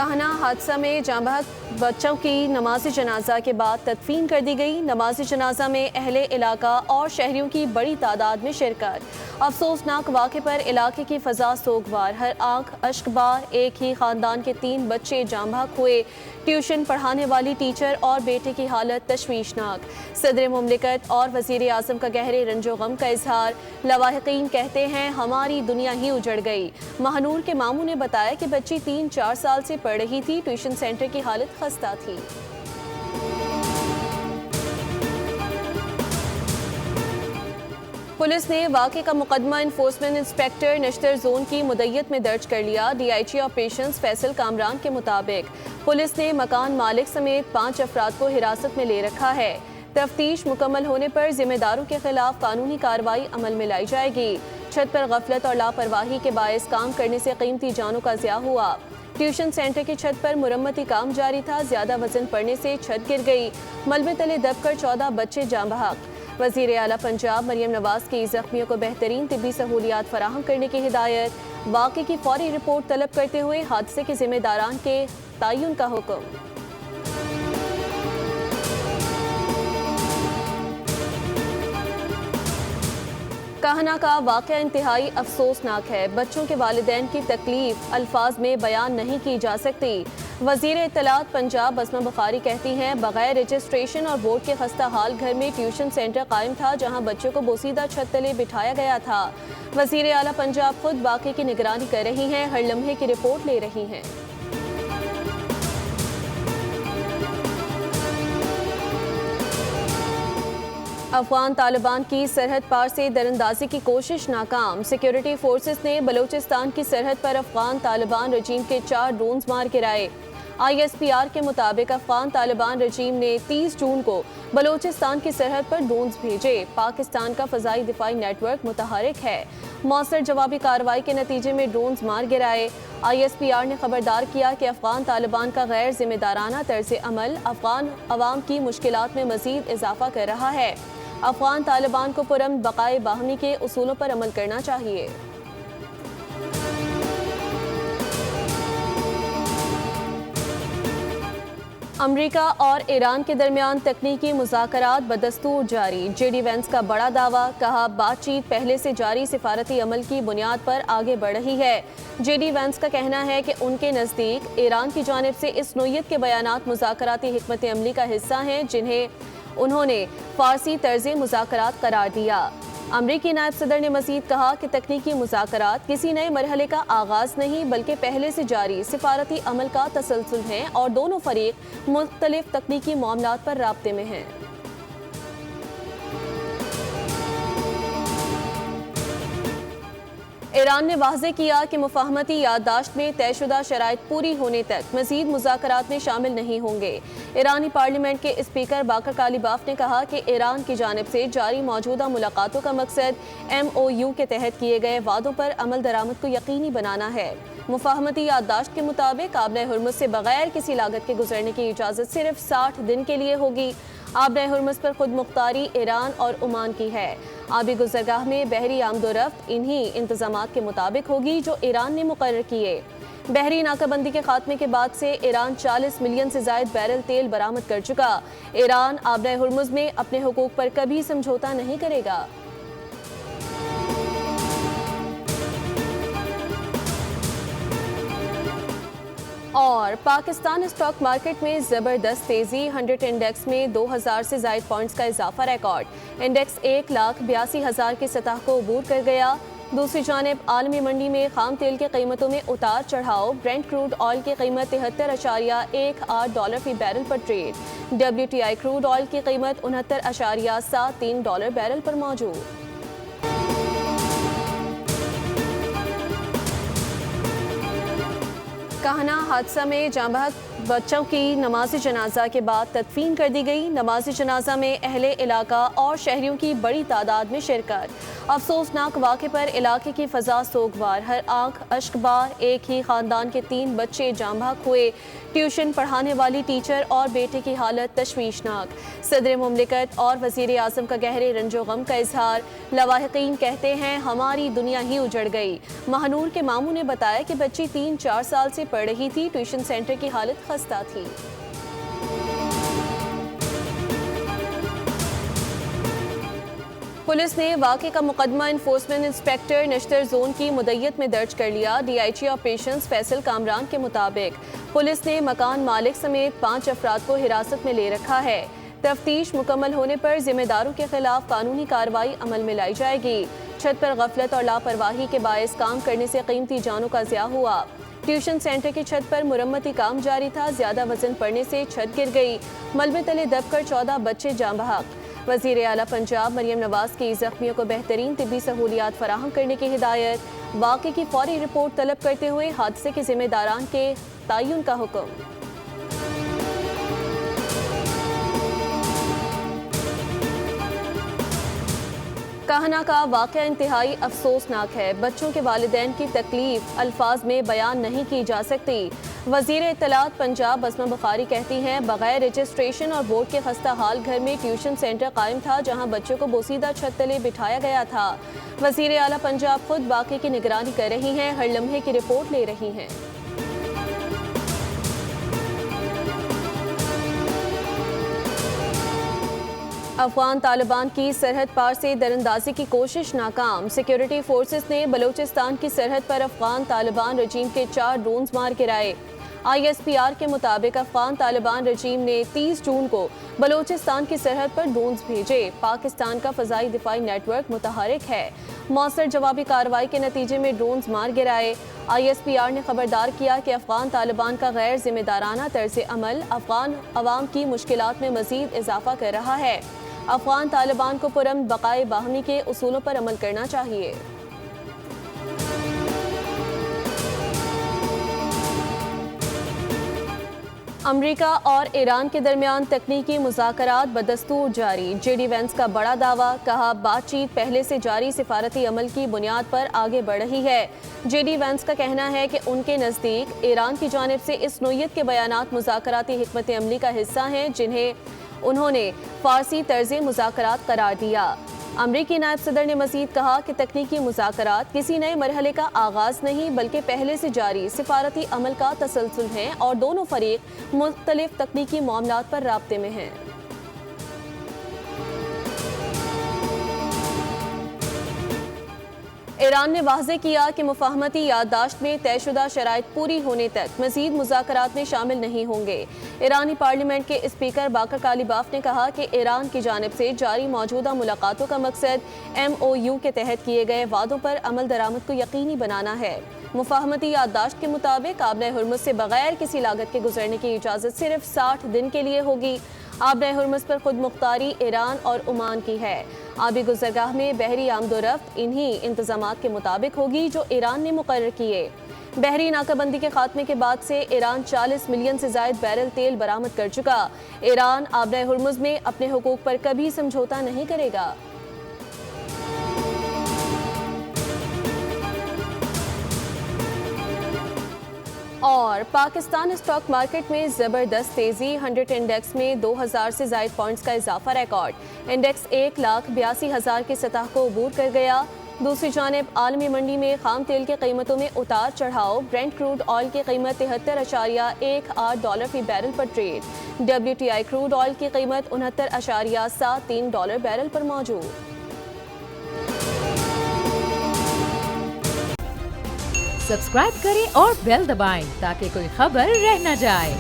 कहना हादसा में जाँ बहक बच्चों की नमाज जनाजा के बाद तदफीन कर दी गई। नमाज जनाजा में अहले इलाका और शहरियों की बड़ी तादाद में शिरकत। अफसोसनाक वाक़े पर इलाके की फ़ज़ा सोगवार, हर आंख अश्कबार। एक ही ख़ानदान के 3 बच्चे जाँ बहक हुए। ट्यूशन पढ़ाने वाली टीचर और बेटे की हालत तशवीशनाक। सदर मुमलिकत और वज़ीर आज़म का गहरे रंजो गम का इजहार। लवाहिकीन कहते हैं हमारी दुनिया ही उजड़ गई। महानूर के मामू ने बताया कि बच्ची 3-4 साल से पढ़ रही थी। ट्यूशन सेंटर की हालत खस्ता थी। पुलिस ने वाक़े का मुकदमा इन्फोर्समेंट इंस्पेक्टर नश्तर जोन की मुद्दत में दर्ज कर लिया। DIG ऑपरेशंस फैसल कामरान के मुताबिक पुलिस ने मकान मालिक समेत 5 अफराद को हिरासत में ले रखा है। तफ्तीश मुकम्मल होने पर जिम्मेदारों के खिलाफ कानूनी कार्रवाई अमल में लाई जाएगी। छत पर गफलत और लापरवाही के बायस काम करने से कीमती जानों का ज़िया हुआ। ट्यूशन सेंटर की छत पर मुरम्मती काम जारी था। ज्यादा वजन पड़ने से छत गिर गई। मलबे तले दबकर 14 बच्चे जाँ बहक। वज़ीर आला पंजाब मरियम नवाज की जख्मियों को बेहतरीन तिब्बी सहूलियात फराहम करने की हिदायत। वाक़े की फौरी रिपोर्ट तलब करते हुए हादसे के जिम्मेदारान के तयन का हुक्म। कहना का वाक़या इंतहाई अफसोसनाक है। बच्चों के वालिदैन की तकलीफ अल्फाज में बयान नहीं की जा सकती। वज़ीर इत्तलात पंजाब बसमा बुखारी कहती हैं बगैर रजिस्ट्रेशन और बोर्ड के खस्ता हाल घर में ट्यूशन सेंटर कायम था जहां बच्चों को बोसीदा छत तले बिठाया गया था। वज़ीर आला पंजाब खुद वाक़े की निगरानी कर रही हैं, हर लम्हे की रिपोर्ट ले रही हैं। अफगान तालिबान की सरहद पार से दरअंदाजी की कोशिश नाकाम। सिक्योरिटी फोर्सेस ने बलूचिस्तान की सरहद पर अफगान तालिबान रजीम के 4 ड्रोन्स मार गिराए। ISPR के मुताबिक अफगान तालिबान रजीम ने 30 जून को बलूचिस्तान की सरहद पर ड्रोन्स भेजे। पाकिस्तान का फ़ज़ाई दिफाई नेटवर्क मुतहरिक है। मौसर जवाबी कार्रवाई के नतीजे में ड्रोन्स मार गिराए। ISPR ने खबरदार किया कि अफगान तालिबान का गैर जिम्मेदाराना तर्ज अमल अफगान अवाम की मुश्किलात में मज़ीद इजाफा कर रहा है। अफगान तालिबान को पुरअमन बक़ाए बाहमी के उसूलों पर अमल करना चाहिए। अमरीका और ईरान के दरमियान तकनीकी मुज़ाकरात बदस्तूर जारी। JD Vance का बड़ा दावा, कहा बातचीत पहले से जारी सिफारती अमल की बुनियाद पर आगे बढ़ रही है। JD Vance का कहना है कि उनके नज़दीक ईरान की जानिब से इस नोयत के बयानात मुज़ाकराती हिकमत अमली का हिस्सा हैं जिन्हें उन्होंने फारसी तर्ज़ मुज़ाकरात करार दिया। अमरीकी नायब सदर ने मज़ीद कहा कि तकनीकी मुज़ाकरात किसी नए मरहले का आगाज़ नहीं बल्कि पहले से जारी सिफारती अमल का तसलसल हैं और दोनों फरीक मुख्तलिफ तकनीकी मामलात पर राब्ते में हैं। ईरान ने वाज़े किया कि मुफ़ाहमती याददाश्त में तयशुदा शराइत पूरी होने तक मज़ीद मुज़ाकरात में शामिल नहीं होंगे। ईरानी पार्लियामेंट के स्पीकर बाकर कालीबाफ ने कहा कि ईरान की जानिब से जारी मौजूदा मुलाकातों का मकसद MOU के तहत किए गए वादों पर अमल दरामद को यकीनी बनाना है। मुफ़ाहमती याददाश्त के मुताबिक काबिल हुर्मुज़ से बगैर किसी लागत के गुजरने की इजाज़त सिर्फ 60 दिन के लिए होगी। आबरे हुर्मुज़ पर खुद मुख्तारी ईरान और ओमान की है। आबी गुज़रगाह में बहरी आमदोरफ्त इन्हीं इंतज़ामात के मुताबिक होगी जो ईरान ने मुकर्रर किए। बहरी नाकाबंदी के खात्मे के बाद से ईरान 40 मिलियन से ज़ायद बैरल तेल बरामद कर चुका। ईरान आबरे हुर्मुज़ में अपने हुकूक पर कभी समझौता नहीं करेगा। और पाकिस्तान स्टॉक मार्केट में ज़बरदस्त तेज़ी। 100 इंडेक्स में 2000 से ज़ायद पॉइंट्स का इजाफा रिकॉर्ड। इंडेक्स 1,82,000 की सतह को अबूर कर गया। दूसरी जानिब आलमी मंडी में खाम तेल की कीमतों में उतार चढ़ाव। ब्रेंट क्रूड ऑयल की कीमत 73.18 डॉलर फी बैरल पर ट्रेड। WTI क्रूड ऑयल की कीमत 69.73 डॉलर बैरल पर मौजूद। कहना हादसा में जाँ बहक बच्चों की नमाज जनाजा के बाद तदफीन कर दी गई। नमाज जनाजा में अहले इलाका और शहरियों की बड़ी तादाद में शिरकत। अफसोसनाक वाक़े पर इलाके की फ़ज़ा सोगवार, हर आंख अश्कबार। एक ही ख़ानदान के 3 बच्चे जाँ बहक हुए। ट्यूशन पढ़ाने वाली टीचर और बेटे की हालत तशवीशनाक। सदर मुमलिकत और वज़ीर आज़म का गहरे रंजो गम का इजहार। लवाहिकीन कहते हैं हमारी दुनिया ही उजड़ गई। महानूर के मामू ने बताया कि बच्ची 3-4 साल से पढ़ रही थी। ट्यूशन सेंटर की हालत खस्ता थी। पुलिस ने वाक़े का मुकदमा इन्फोर्समेंट इंस्पेक्टर नश्तर जोन की मुद्दत में दर्ज कर लिया। DIG ऑपरेशंस फैसल कामरान के मुताबिक पुलिस ने मकान मालिक समेत 5 अफराद को हिरासत में ले रखा है। तफ्तीश मुकम्मल होने पर जिम्मेदारों के खिलाफ कानूनी कार्रवाई अमल में लाई जाएगी। छत पर गफलत और लापरवाही के बायस काम करने से कीमती जानों का ज़िया हुआ। ट्यूशन सेंटर की छत पर मुरम्मती काम जारी था। ज्यादा वजन पड़ने से छत गिर गई। मलबे तले दबकर 14 बच्चे जाँ बहक। वज़ीर आला पंजाब मरियम नवाज की जख्मियों को बेहतरीन तिब्बी सहूलियात फराहम करने की हिदायत। वाक़े की फौरी रिपोर्ट तलब करते हुए हादसे के जिम्मेदारान के तयन का हुक्म। कहना का वाक़या इंतहाई अफसोसनाक है। बच्चों के वालिदैन की तकलीफ अल्फाज में बयान नहीं की जा सकती। वज़ीर इत्तलात पंजाब बसमा बुखारी कहती हैं बग़ैर रजिस्ट्रेशन और बोर्ड के खस्ता हाल घर में ट्यूशन सेंटर कायम था जहां बच्चों को बोसीदा छत तले बिठाया गया था। वज़ीर आला पंजाब खुद वाक़े की निगरानी कर रही हैं, हर लम्हे की रिपोर्ट ले रही हैं। अफगान तालिबान की सरहद पार से दरअंदाजी की कोशिश नाकाम। सिक्योरिटी फोर्सेस ने बलूचिस्तान की सरहद पर अफगान तालिबान रजीम के 4 ड्रोन्स मार गिराए। ISPR के मुताबिक अफगान तालिबान रजीम ने 30 जून को बलूचिस्तान की सरहद पर ड्रोन्स भेजे। पाकिस्तान का फ़ज़ाई दिफाई नेटवर्क मुतहरिक है। मौसर जवाबी कार्रवाई के नतीजे में ड्रोन्स मार गिराए। ISPR ने खबरदार किया कि अफगान तालिबान का गैर जिम्मेदाराना तर्ज अमल अफगान अवाम की मुश्किलात में मज़ीद इजाफा कर रहा है। अफगान तालिबान को पुरअमन बक़ाए बाहमी के उसूलों पर अमल करना चाहिए। अमरीका और ईरान के दरमियान तकनीकी मुज़ाकरात बदस्तूर जारी। JD Vance का बड़ा दावा, कहा बातचीत पहले से जारी सिफारती अमल की बुनियाद पर आगे बढ़ रही है। JD Vance का कहना है कि उनके नज़दीक ईरान की जानिब से इस नोयत के बयानात मुज़ाकराती हिकमत अमली का हिस्सा हैं जिन्हें उन्होंने फारसी तर्ज़े मुज़ाकरात करार दिया। अमरीकी नायब सदर ने मज़ीद कहा कि तकनीकी मुज़ाकरात किसी नए मरहले का आगाज़ नहीं बल्कि पहले से जारी सिफारती अमल का तसलसल है और दोनों फरीक मुख्तलिफ तकनीकी मामलात पर राब्ते में हैं। ईरान ने वाज़ेह किया कि मुफ़ाहमती याददाश्त में तयशुदा शराइत पूरी होने तक मज़ीद मुज़ाकरात में शामिल नहीं होंगे। ईरानी पार्लियामेंट के स्पीकर बाकर कालीबाफ ने कहा कि ईरान की जानिब से जारी मौजूदा मुलाकातों का मकसद MOU के तहत किए गए वादों पर अमल दरामद को यकीनी बनाना है। मुफ़ाहमती याददाश्त के मुताबिक आबने हुर्मुज़ से बगैर किसी लागत के गुजरने की इजाज़त सिर्फ 60 दिन के लिए होगी। आबने हुर्मुज़ पर खुद मुख्तारी ईरान और ओमान की है। आबी गुज़रगाह में बहरी आमदोरफ्त इन्हीं इंतज़ामात के मुताबिक होगी जो ईरान ने मुकर्रर किए। बहरी नाकाबंदी के खात्मे के बाद से ईरान 40 मिलियन से ज़ायद बैरल तेल बरामद कर चुका। ईरान आबने हुर्मुज़ में अपने हुकूक पर कभी समझौता नहीं करेगा। और पाकिस्तान स्टॉक मार्केट में ज़बरदस्त तेज़ी। 100 इंडेक्स में 2000 से ज़ायद पॉइंट्स का इजाफा रिकॉर्ड। इंडेक्स 1,82,000 की सतह को अबूर कर गया। दूसरी जानिब आलमी मंडी में खाम तेल की कीमतों में उतार चढ़ाव। ब्रेंट क्रूड ऑयल की कीमत $73.18 फी बैरल पर ट्रेड। WTI क्रूड ऑयल की कीमत $69.73 बैरल पर मौजूद। सब्सक्राइब करें और बेल दबाएं ताकि कोई खबर रह न जाए।